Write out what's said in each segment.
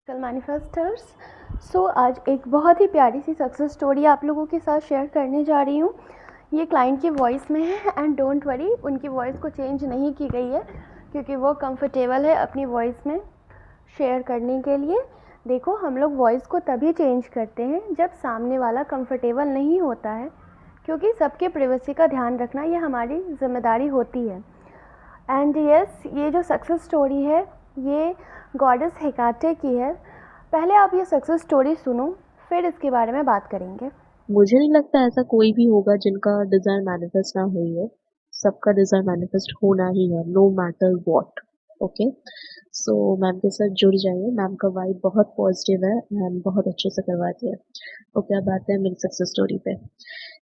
कल मैनिफेस्टर्स। आज एक बहुत ही प्यारी सी सक्सेस स्टोरी आप लोगों के साथ शेयर करने जा रही हूँ। ये क्लाइंट की वॉइस में है एंड डोंट वरी, उनकी वॉइस को चेंज नहीं की गई है क्योंकि वो कंफर्टेबल है अपनी वॉइस में शेयर करने के लिए। देखो, हम लोग वॉइस को तभी चेंज करते हैं जब सामने वाला कंफर्टेबल नहीं होता है, क्योंकि सबके प्राइवेसी का ध्यान रखना ये हमारी जिम्मेदारी होती है। एंड यस, ये जो सक्सेस स्टोरी है ये गॉडेस हेकाटे की है। पहले आप ये सक्सेस स्टोरी सुनो, फिर इसके बारे में बात करेंगे। मुझे नहीं लगता ऐसा कोई भी होगा जिनका डिजायर मैनिफेस्ट ना हुई है। सबका डिजायर मैनिफेस्ट होना ही है, no matter what. Okay, so ma'am के साथ जुड़ जाइए। मैम का वाइब बहुत पॉजिटिव है, मैम बहुत अच्छे से करवाती है। ओके, अब आते हैं मेरी सक्सेस स्टोरी पे।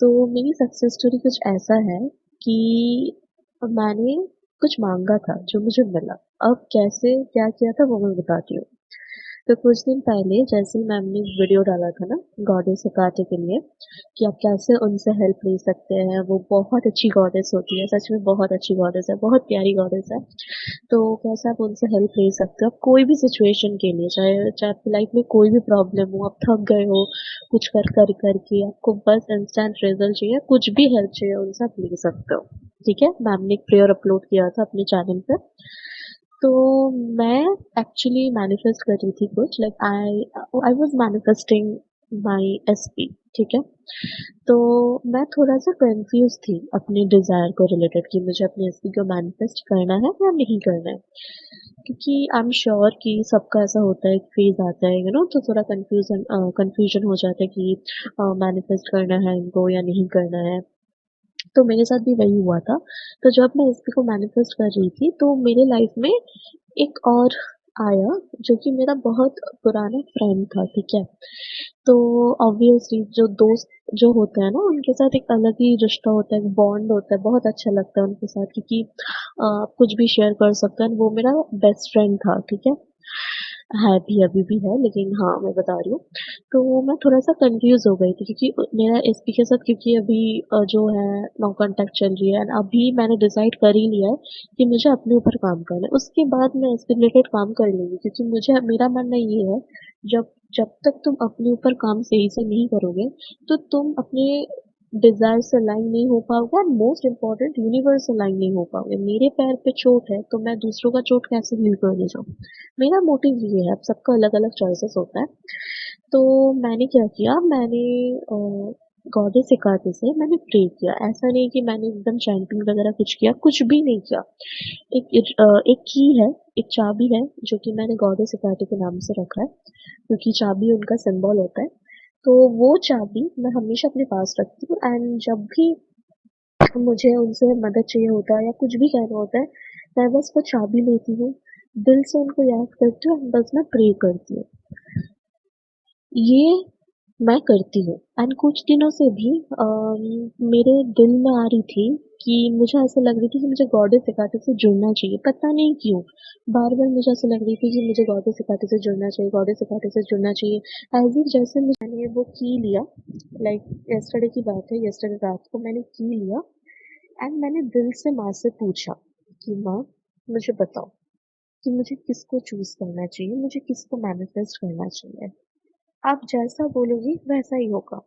तो मेरी सक्सेस स्टोरी कुछ ऐसा है कि मैंने कुछ मांगा था जो मुझे मिला। अब कैसे क्या किया था वो मैं बताती हूँ। तो कुछ दिन पहले जैसे ही मैम ने वीडियो डाला था ना गॉडेस हिकाटे के लिए कि आप कैसे उनसे हेल्प ले सकते हैं, वो बहुत अच्छी गॉडेस होती है, सच में बहुत अच्छी गॉडेस है, बहुत प्यारी गॉडेस है। तो कैसे आप उनसे हेल्प ले सकते हो, आप कोई भी सिचुएशन के लिए, चाहे चाहे आपकी लाइफ में कोई भी प्रॉब्लम हो, आप थक गए हो कुछ कर कर करके, आपको बस इंस्टेंट रिजल्ट चाहिए, कुछ भी हेल्प चाहिए उनसे आप ले सकते हो। ठीक है, मैम ने एक प्रेयर अपलोड किया था अपने चैनल पे। तो मैं एक्चुअली मैनिफेस्ट कर रही थी कुछ, like I was manifesting my SP. ठीक है, तो मैं थोड़ा सा कंफ्यूज थी अपने डिजायर को रिलेटेड कि मुझे अपने एसपी को मैनिफेस्ट करना है या नहीं करना है, क्योंकि आई एम श्योर कि सबका ऐसा होता है, एक फेज आता है तो थोड़ा कंफ्यूजन हो जाता है कि मैनिफेस्ट करना है इनको या नहीं करना है। तो मेरे साथ भी वही हुआ था। तो जब मैं एसपी को मैनिफेस्ट कर रही थी तो मेरे लाइफ में एक और आया जो कि मेरा बहुत पुराना फ्रेंड था। ठीक है, तो ऑब्वियसली जो दोस्त जो होते हैं ना उनके साथ एक अलग ही रिश्ता होता है, एक बॉन्ड होता है, बहुत अच्छा लगता है उनके साथ, क्योंकि आप कुछ भी शेयर कर सकते हैं। वो मेरा बेस्ट फ्रेंड था। ठीक है भी, अभी भी है, लेकिन हाँ मैं बता रही हूँ। तो मैं थोड़ा सा कंफ्यूज हो गई थी क्योंकि मेरा एसपी के साथ, क्योंकि अभी जो है नो कांटेक्ट चल रही है, and अभी मैंने डिसाइड कर ही लिया है कि मुझे अपने ऊपर काम करना है। उसके बाद मैं इसके रिलेटेड काम कर लूंगी, क्योंकि मुझे मेरा मानना ये है, जब जब तक तुम अपने ऊपर काम सही से नहीं करोगे तो तुम अपने डिजायर से अलाइन नहीं हो पाओगे, और मोस्ट इम्पोर्टेंट यूनिवर्स से अलाइन नहीं हो पाओगे। मेरे पैर पे चोट है तो मैं दूसरों का चोट कैसे हील करने जाऊँ। मेरा मोटिव ये है, अब सबका अलग अलग चॉइसेस होता है। तो मैंने क्या किया, मैंने गॉडेस सिखाते से मैंने प्रे किया। ऐसा नहीं कि मैंने एकदम चैंटिंग वगैरह कुछ किया, कुछ भी नहीं किया। एक की है, एक चाबी है जो कि मैंने गॉडेस सिखाते के नाम से रखा है, क्योंकि चाबी उनका सिंबल होता है। तो वो चाबी मैं हमेशा अपने पास रखती हूँ, एंड जब भी मुझे उनसे मदद चाहिए होता है या कुछ भी कहना होता है, मैं बस वो चाबी लेती हूँ, दिल से उनको याद करती हूँ, बस मैं प्रे करती हूँ। ये मैं करती हूँ। एंड कुछ दिनों से भी मेरे दिल में आ रही थी कि मुझे ऐसा लग रही थी कि मुझे गॉडेस सिखाते से जुड़ना चाहिए, पता नहीं क्यों। बार बार मुझे ऐसा लग रही थी कि मुझे गॉडेस सिखाते से जुड़ना चाहिए, गॉडेस सिखाते से जुड़ना चाहिए। एज इफ जैसे मैंने वो की लिया, लाइक यस्टरडे की बात है, यस्टरडे रात को मैंने की लिया, एंड मैंने दिल से माँ से पूछा कि माँ, मुझे बताओ कि मुझे किसको चूज करना चाहिए, मुझे किसको मैनिफेस्ट करना चाहिए। आप जैसा बोलोगी वैसा ही होगा।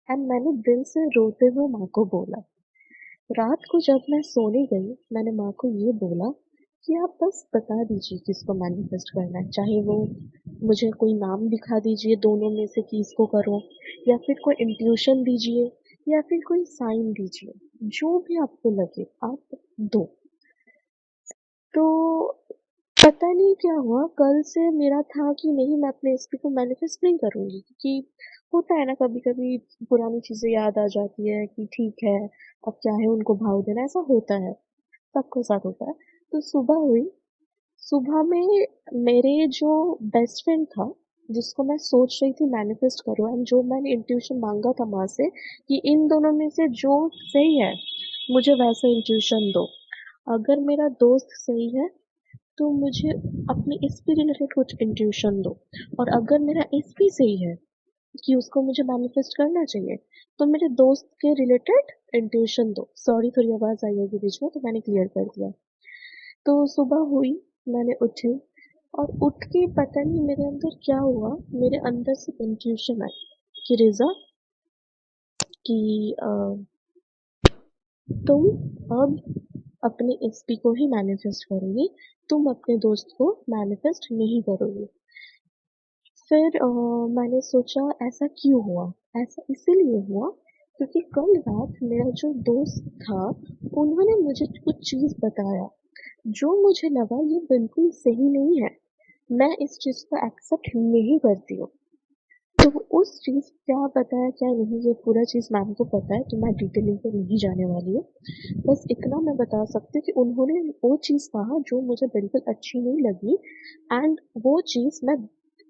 एंड मैंने दिल से रोते हुए माँ को बोला। रात को जब मैं सोने गई, मैंने माँ को ये बोला कि आप बस बता दीजिए किसको मैनिफेस्ट करना है, चाहे वो मुझे कोई नाम दिखा दीजिए दोनों में से कि इसको करो, या फिर कोई इंट्यूशन दीजिए, या फिर कोई साइन दीजिए, जो भी आपको लगे आप दो। तो पता नहीं क्या हुआ, कल से मेरा था कि नहीं, मैं अपने एसपी को मैनिफेस्ट नहीं करूंगी, क्योंकि होता है ना कभी कभी पुरानी चीजें याद आ जाती है कि ठीक है अब क्या है उनको भाव देना, ऐसा होता है, सबके साथ होता है। तो सुबह हुई, सुबह में मेरे जो बेस्ट फ्रेंड था, जिसको मैं सोच रही थी मैनिफेस्ट करूँ, एंड जो मैंने इंट्यूशन मांगा था माँ से कि इन दोनों में से जो सही है मुझे वैसा इंट्यूशन दो। अगर मेरा दोस्त सही है तो मुझे अपने एसपी रिलेटेड कुछ इंट्यूशन दो, और अगर मेरा एसपी सही है कि उसको मुझे मैनिफेस्ट करना चाहिए, तो मेरे दोस्त के रिलेटेड इंट्यूशन दो। सॉरी, थोड़ी आवाज आई होगी बीच में तो मैंने क्लियर कर दिया। तो सुबह हुई, मैंने उठी, और उठ के पता नहीं मेरे अंदर क्या हुआ, मेरे अंदर से कंफ्यूजन आई कि रिजा, कि तुम अब अपने एसपी को ही मैनिफेस्ट करोगी, तुम अपने दोस्त को मैनिफेस्ट नहीं करोगी। फिर मैंने सोचा ऐसा क्यों हुआ। ऐसा इसीलिए हुआ क्योंकि कल रात मेरा जो दोस्त था, उन्होंने मुझे कुछ चीज़ बताया जो मुझे लगा ये बिल्कुल सही नहीं है, मैं इस चीज़ को एक्सेप्ट नहीं करती हूँ। तो उस चीज़ क्या बताया क्या नहीं ये पूरा चीज़ मैम को पता है, तो मैं डिटेलिंग पे नहीं जाने वाली हूँ। बस इतना मैं बता सकती हूँ कि उन्होंने वो चीज़ कहा जो मुझे बिल्कुल अच्छी नहीं लगी, एंड वो चीज़ मैं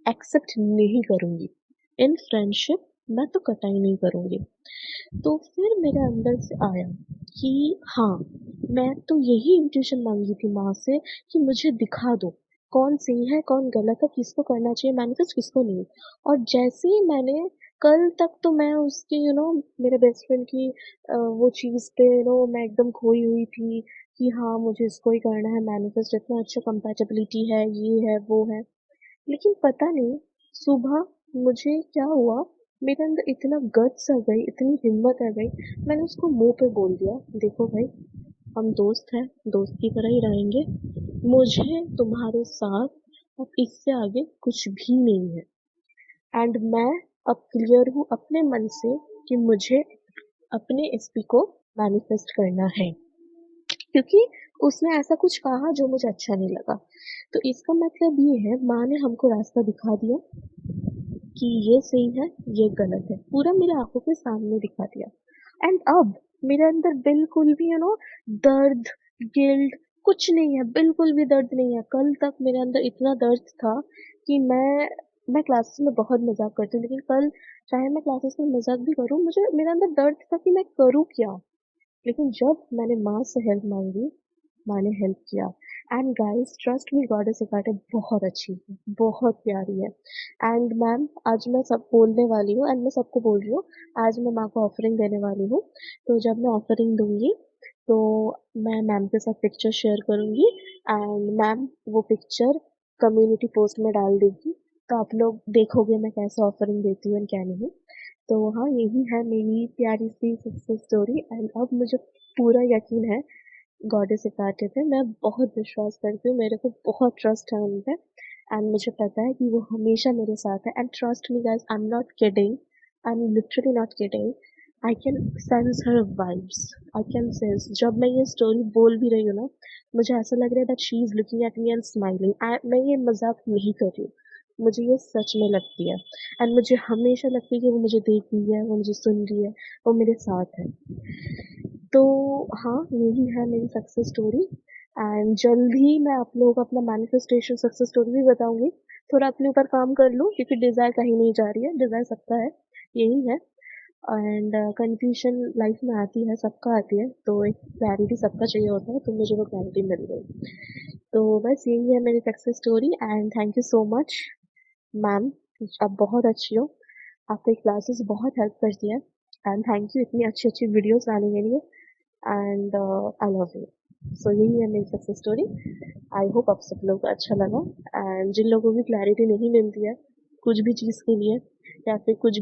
एक्सेप्ट नहीं करूँगी। इन फ्रेंडशिप मैं तो कतई नहीं करूँगी। तो फिर मेरे अंदर से आया कि हाँ, मैं तो यही इंट्यूशन मांगी थी माँ से कि मुझे दिखा दो कौन सही है कौन गलत है, किसको करना चाहिए मैनिफेस्ट किसको नहीं। और जैसे ही मैंने, कल तक तो मैं उसकी मेरे बेस्ट फ्रेंड की वो चीज़ पे मैं एकदम खोई हुई थी कि हाँ मुझे इसको ही करना है मैनिफेस्ट, इतना अच्छा कंपैटिबिलिटी है, ये है वो है। लेकिन पता नहीं सुबह मुझे क्या हुआ, मेरे अंदर इतना गट्स आ गई, इतनी हिम्मत आ गई, मैंने उसको मुंह पे बोल दिया, देखो भाई, हम दोस्त हैं, दोस्त की तरह ही रहेंगे, मुझे तुम्हारे साथ अब इससे आगे कुछ भी नहीं है। एंड मैं अब क्लियर हूँ अपने मन से कि मुझे अपने एसपी को मैनिफेस्ट करना है, क्योंकि उसने ऐसा कुछ कहा जो मुझे अच्छा नहीं लगा। तो इसका मतलब ये है माँ ने हमको रास्ता दिखा दिया कि ये सही है ये गलत है, पूरा मेरे आंखों के सामने दिखा दिया। एंड अब मेरे अंदर बिल्कुल भी दर्द, गिल्ट कुछ नहीं है, बिल्कुल भी दर्द नहीं है। कल तक मेरे अंदर इतना दर्द था कि मैं क्लासेस में बहुत मजाक करती हूँ, लेकिन कल चाहे मैं क्लासेस में मजाक भी करूँ, मुझे मेरे अंदर दर्द था कि मैं करूँ क्या। लेकिन जब मैंने माँ से हेल्प मांगी, माँ ने हेल्प किया। And guys trust me, goddess अकाटे बहुत अच्छी है, बहुत प्यारी है। एंड मैम आज मैं सब बोलने वाली हूँ, एंड मैं सबको बोल रही हूँ, आज मैं माँ को ऑफरिंग देने वाली हूँ। तो जब मैं ऑफरिंग दूंगी तो मैं मैम के साथ पिक्चर शेयर करूंगी, एंड मैम वो पिक्चर कम्युनिटी पोस्ट में डाल देगी, तो आप लोग देखोगे मैं कैसे ऑफरिंग देती हूँ क्या नहीं। तो हाँ, यही है मेरी प्यारी सी सक्सेस स्टोरी। एंड अब मुझे पूरा यकीन है गॉडेस इकार्टे पे, मैं बहुत विश्वास करती हूँ, मेरे को बहुत ट्रस्ट है उन पे, एंड मुझे पता है कि वो हमेशा मेरे साथ है। And trust me guys, I am not kidding, I am literally not kidding, I can sense her vibes, I can sense, जब मैं ये स्टोरी बोल भी रही हूँ ना, मुझे ऐसा लग रहा है that she is looking at me and smiling. मैं ये मजाक नहीं कर रही हूँ, मुझे ये सच में लगती है। एंड मुझे हमेशा लगती है कि वो मुझे देख रही है, वो मुझे सुन रही है, वो मेरे साथ है। तो हाँ, यही है मेरी सक्सेस स्टोरी। एंड जल्द ही मैं आप लोगों को अपना मैनिफेस्टेशन सक्सेस स्टोरी भी बताऊंगी। थोड़ा अपने ऊपर काम कर लूँ क्योंकि डिज़ायर कहीं नहीं जा रही है, डिज़ायर सबका है, यही है। एंड कंफ्यूजन लाइफ में आती है, सबका आती है, तो एक क्लैरिटी सबका चाहिए होता है, तो मुझे वो क्लैरिटी मिल गई। तो बस यही है मेरी success story. And thank you so much ma'am, आप बहुत अच्छी हो, आपकी क्लासेस बहुत हेल्प करती है। एंड थैंक यू इतनी अच्छी अच्छी वीडियोस लाने के लिए। And I love you. So यही है मेरी सक्सेस स्टोरी। आई होप आप सब लोगों को अच्छा लगा। एंड जिन लोगों की क्लैरिटी नहीं मिलती है कुछ भी चीज़ के लिए, या फिर कुछ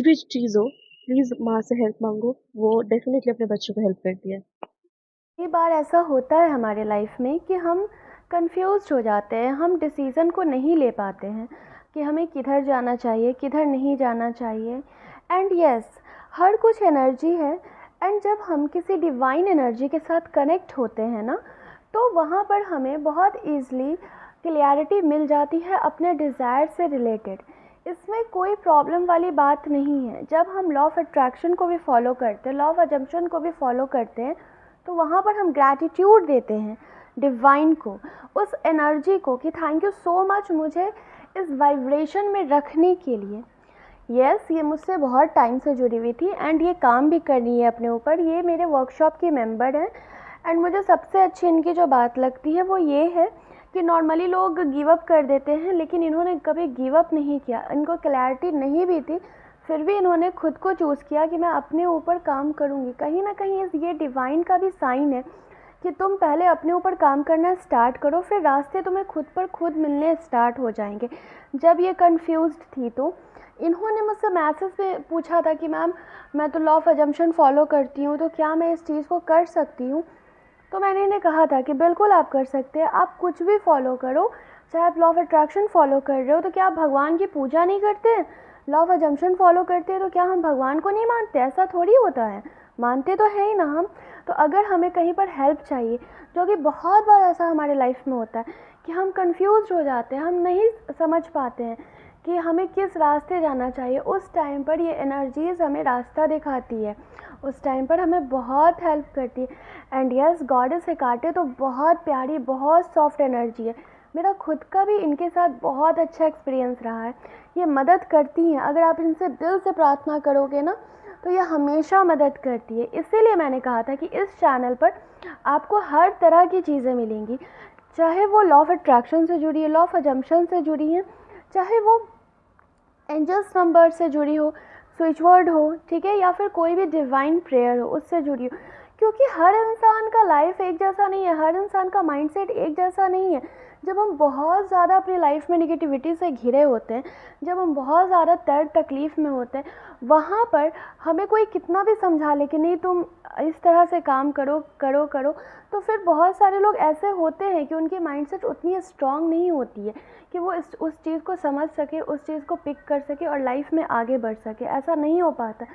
भी चीज़ हो, प्लीज़ माँ से हेल्प मांगो, वो डेफिनेटली अपने बच्चों को हेल्प करती है। कई बार ऐसा होता है हमारे लाइफ में कि हम कंफ्यूज्ड हो जाते हैं, हम डिसीज़न को नहीं ले पाते हैं कि हमें किधर जाना चाहिए किधर नहीं जाना चाहिए। एंड यस, हर कुछ एनर्जी है। एंड जब हम किसी डिवाइन एनर्जी के साथ कनेक्ट होते हैं ना, तो वहाँ पर हमें बहुत ईज़िली क्लियरिटी मिल जाती है अपने डिज़ायर से रिलेटेड। इसमें कोई प्रॉब्लम वाली बात नहीं है। जब हम लॉ ऑफ अट्रैक्शन को भी फॉलो करते हैं, लॉ ऑफ अजम्पशन को भी फॉलो करते हैं, तो वहाँ पर हम ग्रैटिट्यूड देते हैं डिवाइन को, उस एनर्जी को, कि थैंक यू सो मच मुझे इस वाइब्रेशन में रखने के लिए। यस, ये मुझसे बहुत टाइम से जुड़ी हुई थी एंड ये काम भी कर रही है अपने ऊपर। ये मेरे वर्कशॉप की मेंबर हैं। एंड मुझे सबसे अच्छी इनकी जो बात लगती है वो ये है कि नॉर्मली लोग गिव अप कर देते हैं, लेकिन इन्होंने कभी गिव अप नहीं किया। इनको क्लैरिटी नहीं भी थी, फिर भी इन्होंने खुद को चूज़ किया कि मैं अपने ऊपर काम करूँगी। कहीं ना कहीं ये डिवाइन का भी साइन है कि तुम पहले अपने ऊपर काम करना स्टार्ट करो, फिर रास्ते तुम्हें खुद पर खुद मिलने स्टार्ट हो जाएंगे। जब ये कंफ्यूज्ड थी तो इन्होंने मुझसे मैसेज पे पूछा था कि मैम मैं तो लॉ ऑफ अजम्पशन फॉलो करती हूँ, तो क्या मैं इस चीज़ को कर सकती हूँ। तो मैंने इन्हें कहा था कि बिल्कुल आप कर सकते हैं, आप कुछ भी फॉलो करो, चाहे आप लॉ ऑफ अट्रैक्शन फॉलो कर रहे हो तो क्या आप भगवान की पूजा नहीं करते हैं, लॉ ऑफ अजम्पशन फॉलो करते हैं तो क्या हम भगवान को नहीं मानते? ऐसा थोड़ी होता है, मानते तो है ही ना हम। तो अगर हमें कहीं पर हेल्प चाहिए, जो कि बहुत बार ऐसा हमारे लाइफ में होता है कि हम कंफ्यूज हो जाते हैं, हम नहीं समझ पाते हैं कि हमें किस रास्ते जाना चाहिए, उस टाइम पर ये एनर्जीज़ हमें रास्ता दिखाती है, उस टाइम पर हमें बहुत हेल्प करती है। एंड यस, गॉडेस हेकाटे तो बहुत प्यारी, बहुत सॉफ्ट एनर्जी है। मेरा खुद का भी इनके साथ बहुत अच्छा एक्सपीरियंस रहा है। ये मदद करती हैं, अगर आप इनसे दिल से प्रार्थना करोगे ना तो ये हमेशा मदद करती है। इसीलिए मैंने कहा था कि इस चैनल पर आपको हर तरह की चीज़ें मिलेंगी, चाहे वो लॉ ऑफ अट्रैक्शन से जुड़ी है, लॉ ऑफ अजम्पशन से जुड़ी हैं, चाहे वो एंजल्स नंबर से जुड़ी हो, स्विच वर्ड हो, ठीक है, या फिर कोई भी डिवाइन प्रेयर हो उससे जुड़ी हो। क्योंकि हर इंसान का लाइफ एक जैसा नहीं है, हर इंसान का माइंडसेट एक जैसा नहीं है। जब हम बहुत ज़्यादा अपनी लाइफ में निगेटिविटी से घिरे होते हैं, जब हम बहुत ज़्यादा दर्द तकलीफ़ में होते हैं, वहाँ पर हमें कोई कितना भी समझा ले कि नहीं तुम इस तरह से काम करो करो करो, तो फिर बहुत सारे लोग ऐसे होते हैं कि उनकी माइंडसेट उतनी स्ट्रांग नहीं होती है कि वो उस चीज़ को समझ सके, उस चीज़ को पिक कर सके और लाइफ में आगे बढ़ सके। ऐसा नहीं हो पाता।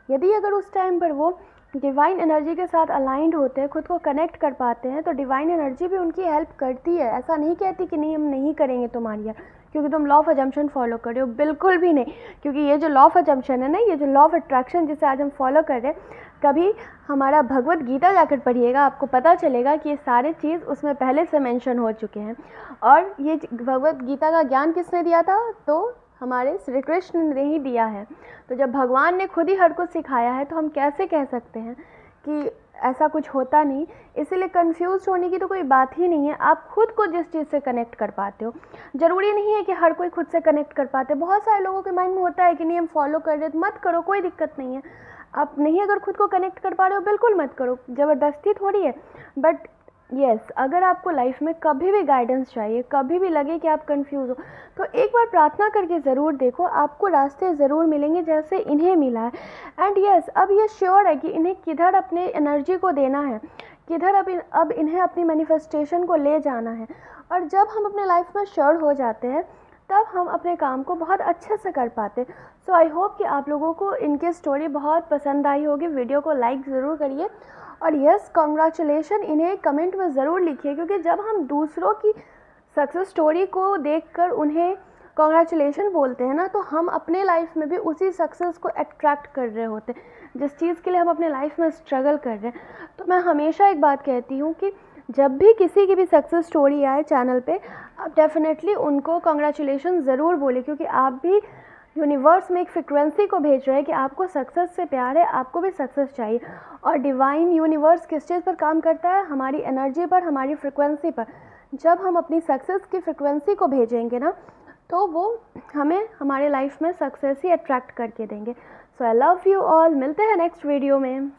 यदि अगर उस टाइम पर वो डिवाइन एनर्जी के साथ अलाइंड होते हैं, खुद को कनेक्ट कर पाते हैं, तो डिवाइन एनर्जी भी उनकी हेल्प करती है। ऐसा नहीं कहती कि नहीं हम नहीं करेंगे तुम्हारी क्योंकि तुम लॉ ऑफ अजम्पशन फॉलो कर रहे हो, बिल्कुल भी नहीं। क्योंकि ये जो लॉ ऑफ अजम्पशन है ना, ये जो लॉ ऑफ अट्रैक्शन जिसे आज हम फॉलो कर रहे हैं, कभी हमारा भगवत गीता जाकर पढ़िएगा, आपको पता चलेगा कि ये सारे चीज़ उसमें पहले से मेंशन हो चुके हैं। और ये भगवत गीता का ज्ञान किसने दिया था? तो हमारे श्री कृष्ण ने ही दिया है। तो जब भगवान ने खुद ही हर कुछ सिखाया है तो हम कैसे कह सकते हैं कि ऐसा कुछ होता नहीं। इसीलिए कंफ्यूज होने की तो कोई बात ही नहीं है। आप खुद को जिस चीज़ से कनेक्ट कर पाते हो, ज़रूरी नहीं है कि हर कोई खुद से कनेक्ट कर पाते। बहुत सारे लोगों के माइंड में होता है कि नहीं हम फॉलो कर रहे, तो मत करो, कोई दिक्कत नहीं है। आप नहीं अगर खुद को कनेक्ट कर पा रहे हो, बिल्कुल मत करो, ज़बरदस्ती थोड़ी है। बट यस, अगर आपको लाइफ में कभी भी गाइडेंस चाहिए, कभी भी लगे कि आप कंफ्यूज हो, तो एक बार प्रार्थना करके ज़रूर देखो, आपको रास्ते ज़रूर मिलेंगे जैसे इन्हें मिला है। एंड यस, अब ये श्योर है कि इन्हें किधर अपने एनर्जी को देना है, किधर अब इन्हें अपनी मैनिफेस्टेशन को ले जाना है। और जब हम अपने लाइफ में श्योर हो जाते हैं, तब हम अपने काम को बहुत अच्छे से कर पाते। सो आई होप कि आप लोगों को इनकी स्टोरी बहुत पसंद आई होगी। वीडियो को लाइक ज़रूर करिए और यस, कॉन्ग्रेचुलेशन इन्हें कमेंट में ज़रूर लिखिए, क्योंकि जब हम दूसरों की सक्सेस स्टोरी को देखकर उन्हें कॉन्ग्रेचुलेशन बोलते हैं ना, तो हम अपने लाइफ में भी उसी सक्सेस को अट्रैक्ट कर रहे होते हैं जिस चीज़ के लिए हम अपने लाइफ में स्ट्रगल कर रहे हैं। तो मैं हमेशा एक बात कहती हूँ कि जब भी किसी की भी सक्सेस स्टोरी आए चैनल पे, आप डेफिनेटली उनको कॉन्ग्रेचुलेशन ज़रूर बोले, क्योंकि आप भी यूनिवर्स में एक फ्रिक्वेंसी को भेज रहे हैं कि आपको सक्सेस से प्यार है, आपको भी सक्सेस चाहिए। और डिवाइन यूनिवर्स किस चीज़ पर काम करता है? हमारी एनर्जी पर, हमारी फ्रिक्वेंसी पर। जब हम अपनी सक्सेस की फ्रिक्वेंसी को भेजेंगे ना, तो वो हमें हमारे लाइफ में सक्सेस ही अट्रैक्ट करके देंगे। सो आई लव यू ऑल। मिलते हैं नेक्स्ट वीडियो में।